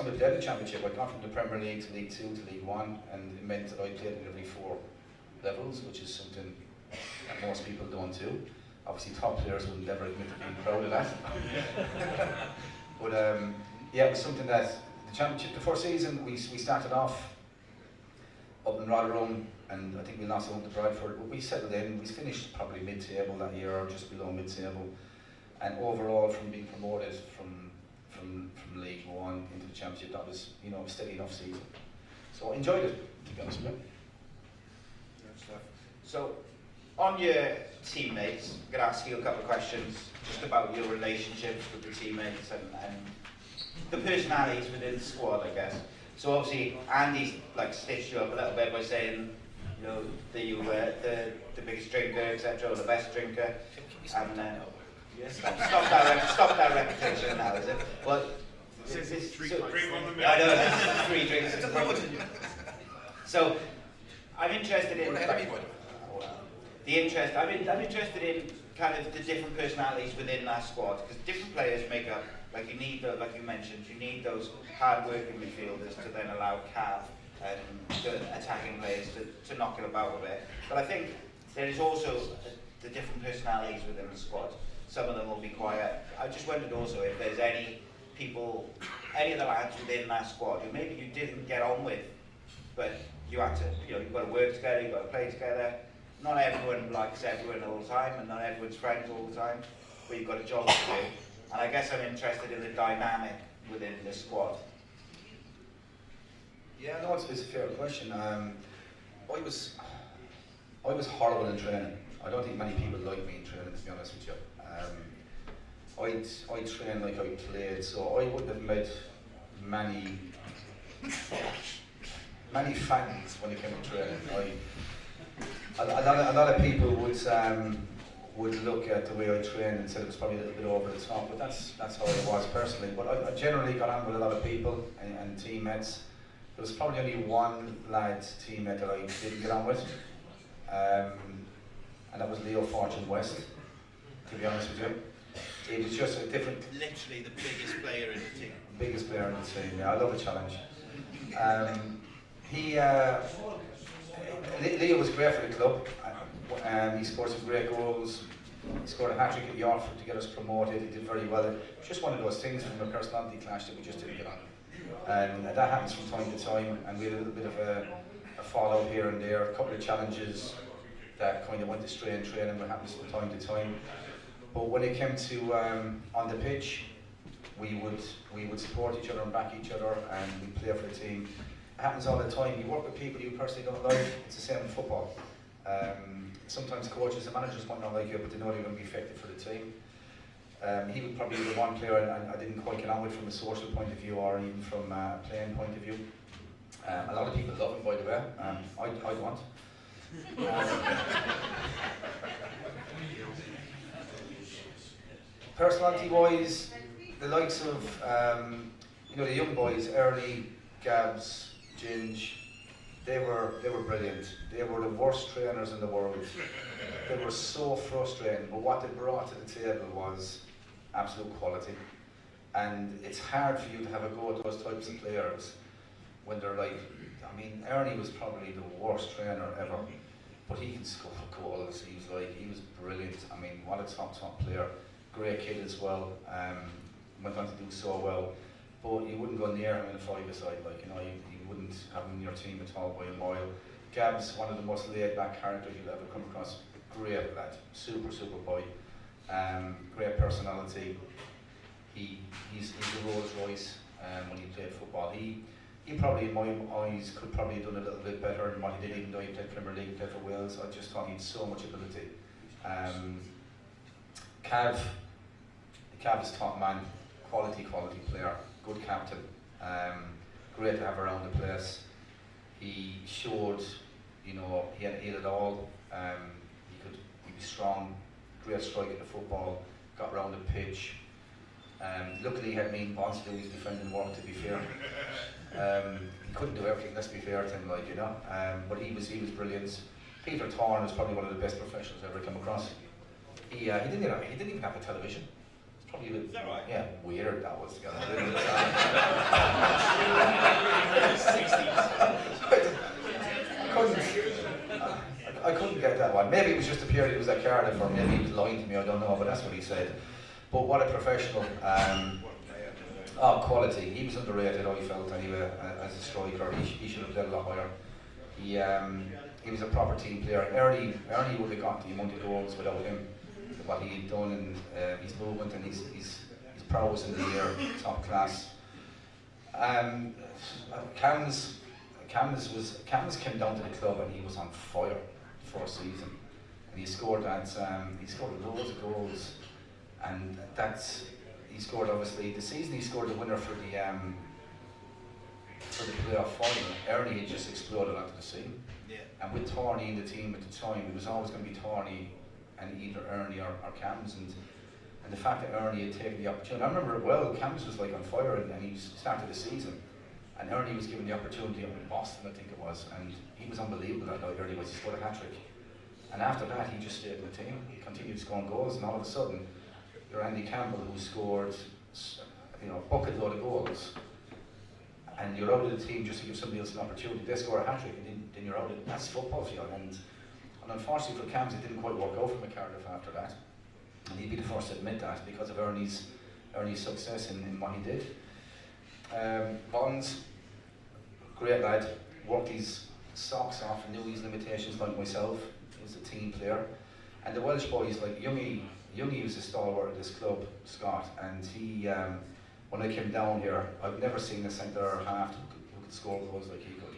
time I played in the Championship, I'd gone from the Premier League to League 2 to League 1, and it meant that I played in every 4 levels, which is something that most people don't do. Obviously top players wouldn't ever admit to being proud of that. But yeah, it was something that the Championship, the first season, we started off up in Rotherham, and I think we lost home to Bradford, but we settled in. We finished probably mid-table that year, or just below mid-table, and overall from being promoted from League 1 into the Championship, that was, you know, a steady enough season. So I enjoyed it, to be honest with you. So, on your teammates, I'm going to ask you a couple of questions just about your relationships with the teammates and the personalities within the squad, I guess. So obviously, Andy's like stitched you up a little bit by saying, you know, that you were the biggest drinker, etc., or the best drinker. And yeah, stop that repetition now, is it? Well, Since it's three so, on the minute. I know, it's 3 drinks. So, I'm interested in I'm interested in kind of the different personalities within that squad, because different players make up, like you need, like you mentioned, you need those hard-working midfielders to then allow Cav and the attacking players to knock it about a bit. But I think there is also the different personalities within the squad. Some of them will be quiet. I just wondered also if there's any people, any of the lads within that squad who maybe you didn't get on with, but you had to, you know, you've got to work together, you've got to play together. Not everyone likes everyone all the time, and not everyone's friends all the time, but you've got a job to do. And I guess I'm interested in the dynamic within the squad. Yeah, no, it's a fair question. I was horrible in training. I don't think many people like me in training, to be honest with you. I'd train like I played, so I wouldn't have met many fans when it came to training. A lot of people would look at the way I trained and said it was probably a little bit over the top, but that's how I was personally. But I generally got on with a lot of people and teammates. There was probably only one teammate that I didn't get on with, and that was Leo Fortune West, to be honest with you. He was just a different... Literally the biggest player in the team. Biggest player in the team, yeah, I love a challenge. Leo was great for the club. He scored some great goals. He scored a hat-trick at York to get us promoted. He did very well. It was just one of those things from a personality clash that we just didn't get on. And that happens from time to time, and we had a little bit of a fallout here and there, a couple of challenges that kind of went astray in training, what happens from time to time. But when it came to on the pitch, we would support each other and back each other, and we'd play for the team. It happens all the time. You work with people you personally don't like. It's the same in football. Sometimes coaches and managers might not like you, but they know they're going to be effective for the team. He would probably be the one player I didn't quite get on with from a social point of view, or even from a playing point of view. A lot of people love him, by the way. I don't. Personality-wise, the likes of you know, the young boys, Ernie, Gabs, Ginge, they were brilliant. They were the worst trainers in the world. They were so frustrating, but what they brought to the table was absolute quality. And it's hard for you to have a go at those types of players when they're like, I mean, Ernie was probably the worst trainer ever, but he can score goals. He was brilliant. I mean, what a top player. Great kid as well. Went on to do so well, but you wouldn't go near him in a 5-a-side, like, you know, you wouldn't have him in your team at all by a mile. Gab's one of the most laid-back characters you'll ever come across. Great lad, super boy. Great personality. He's a Rolls Royce when he played football. He probably, in my eyes, could probably have done a little bit better than what he did, even though he played Premier League, played for Wales. I just thought he had so much ability. Cav is top man, quality player, good captain, great to have around the place. He showed, you know, he had it all. He was strong, great strike at the football, got around the pitch. Luckily he had mean bonds to do his defending work, to be fair. He couldn't do everything, let's be fair to him, like, you know. But he was brilliant. Peter Thorne is probably one of the best professionals I've ever come across. He didn't even have a television. It's probably a bit, is that right? Yeah, weird that was. period he was at Cardiff, or maybe he was lying to me, I don't know, but that's what he said. But what a professional. Quality. He was underrated, I felt, anyway, as a striker. He should have done a lot higher. He was a proper team player. Ernie would have got the amount of goals without him. What he had done and his movement and his prowess in the air, top class. Cam's came down to the club and he was on fire the first season, and he scored loads of goals, and he scored obviously the season he scored the winner for the playoff final. Ernie had just exploded onto the scene, and with Tony in the team at the time, it was always going to be Tony and either Ernie or Cams, and the fact that Ernie had taken the opportunity. I remember it well. Cams was like on fire, and he started the season, and Ernie was given the opportunity up in Boston, I think it was, and he was unbelievable that night. Ernie was, he scored a hat-trick, and after that he just stayed in the team. He continued scoring goals, and all of a sudden you're Andy Campbell, who scored a bucket load of goals, and you're out of the team just to give somebody else an opportunity. They score a hat-trick, and then you're out of it. That's football for you. And unfortunately for Cams, it didn't quite work out for him at Cardiff after that. And he'd be the first to admit that because of Ernie's success in what he did. Bonds, great lad, worked his socks off and knew his limitations like myself. He was a team player. And the Welsh boys, like Youngie was a stalwart of this club, Scott, and he, when I came down here, I've never seen a centre half who could score goals like he could.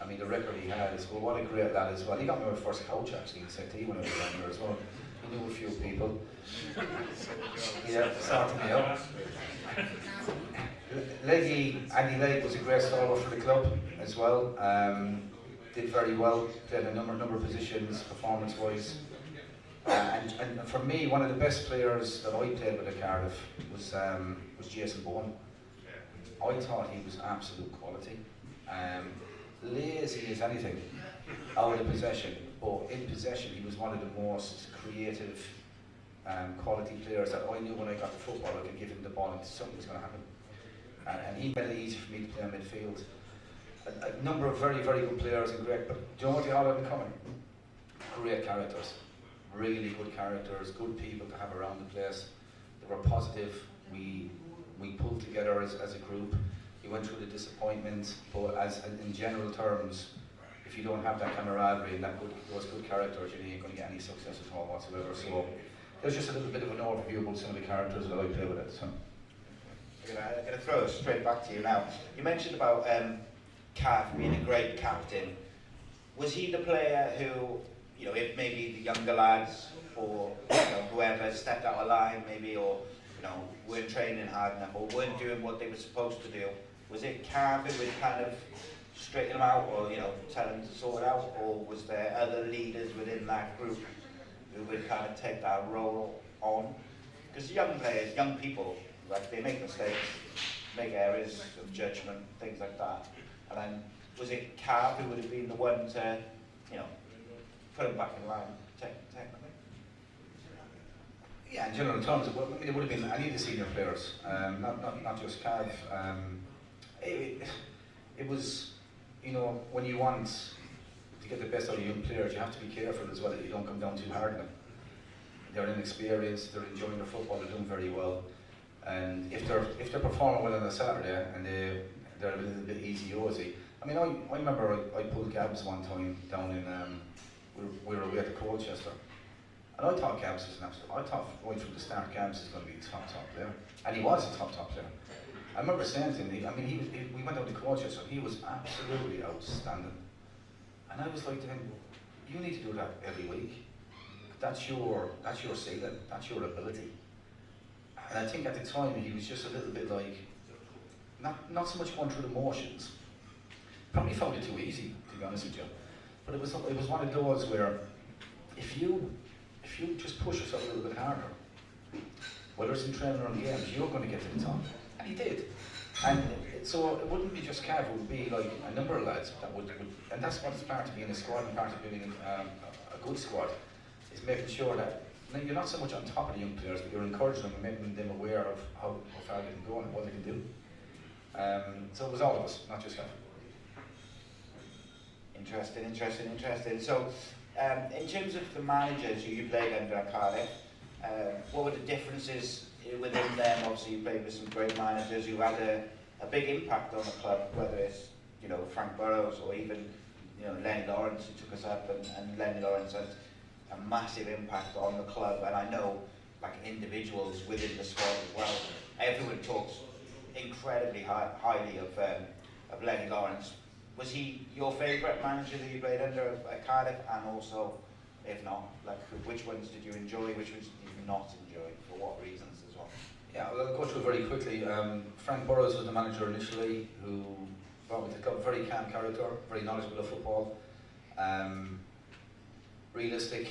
I mean, the record he had is, well, what a great lad as well. He got me my first coach actually in Settee when I was down here as well. He knew a few people. Yeah, sorted me out. Andy Legge was a great stalwart for the club as well. Did very well, played a number of positions performance-wise. And for me, one of the best players that I played with at Cardiff was Jason Bowen. I thought he was absolute quality. Lazy as anything out of possession, but in possession he was one of the most creative quality players that I knew when I got the football I could give him the ball and something was going to happen. And he made it easy for me to play in midfield. A number of very, very good players and great, but do you know what they all have in common? Great characters. Really good characters, good people to have around the place. They were positive. We pulled together as a group. We went through the disappointment, but in general terms, if you don't have that camaraderie and those good characters, you ain't going to get any success at all whatsoever. So there's just a little bit of an overview about some of the characters that I play with it. So. I'm going to throw it straight back to you now. You mentioned about Cav being a great captain. Was he the player who, if maybe the younger lads or whoever stepped out of line maybe, or weren't training hard enough or weren't doing what they were supposed to do, was it Cav who would kind of straighten them out or tell them to sort it out, or was there other leaders within that group who would kind of take that role on? Because young players, young people, like, they make mistakes, make errors of judgment, things like that. And then was it Cav who would have been the one to put them back in line technically? Yeah, in general terms, it would have been any of the senior players, not just Cav. It was, when you want to get the best out of young players, you have to be careful as well that you don't come down too hard on them. They're inexperienced, they're enjoying their football, they're doing very well, and if they're performing well on a Saturday and they're a little bit easy-ozy. I mean, I remember I pulled Gabs one time down in we were away at the Colchester, and I thought Gabs was I thought right from the start Gabs is going to be a top player, and he was a top player. I remember saying to him, we went out to Colchester, he was absolutely outstanding, and I was like to him, you need to do that every week. That's your ceiling, that's your ability. And I think at the time he was just a little bit like, not so much going through the motions. Probably found it too easy, to be honest with you. But it was one of those where if you just push yourself a little bit harder, whether it's in training or in games, you're going to get to the top. And he did. And so it wouldn't be just Cav, it would be like a number of lads that would, and that's what's part of being a squad and part of being a good squad, is making sure that you're not so much on top of the young players, but you're encouraging them and making them aware of how far they can go and what they can do. So it was all of us, not just Cav. Interesting. So In terms of the managers who you played under at Cardiff, what were the differences within them? Obviously, you played with some great managers who had a big impact on the club, whether it's Frank Burrows or even Lenny Lawrence, who took us up, and Lenny Lawrence had a massive impact on the club. And I know, like individuals within the squad as well, everyone talks incredibly highly of Lenny Lawrence. Was he your favourite manager that you played under at Cardiff? And also, if not, like which ones did you enjoy, which ones did you not enjoy, for what reasons as well? Yeah, well, I'll go through very quickly. Frank Burrows was the manager initially, who brought me to a very calm character, very knowledgeable of football, realistic,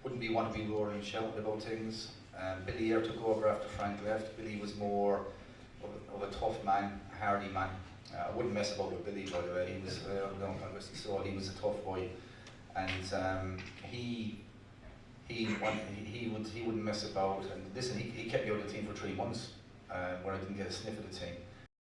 wouldn't be one to be roaring and shouting about things. Billy Eyre took over after Frank left. Billy was more of a tough man, a hardy man. I wouldn't mess about with Billy, by the way. He was he was a tough boy, and he wouldn't mess about. And listen, he kept me out of the team for 3 months, where I didn't get a sniff of the team.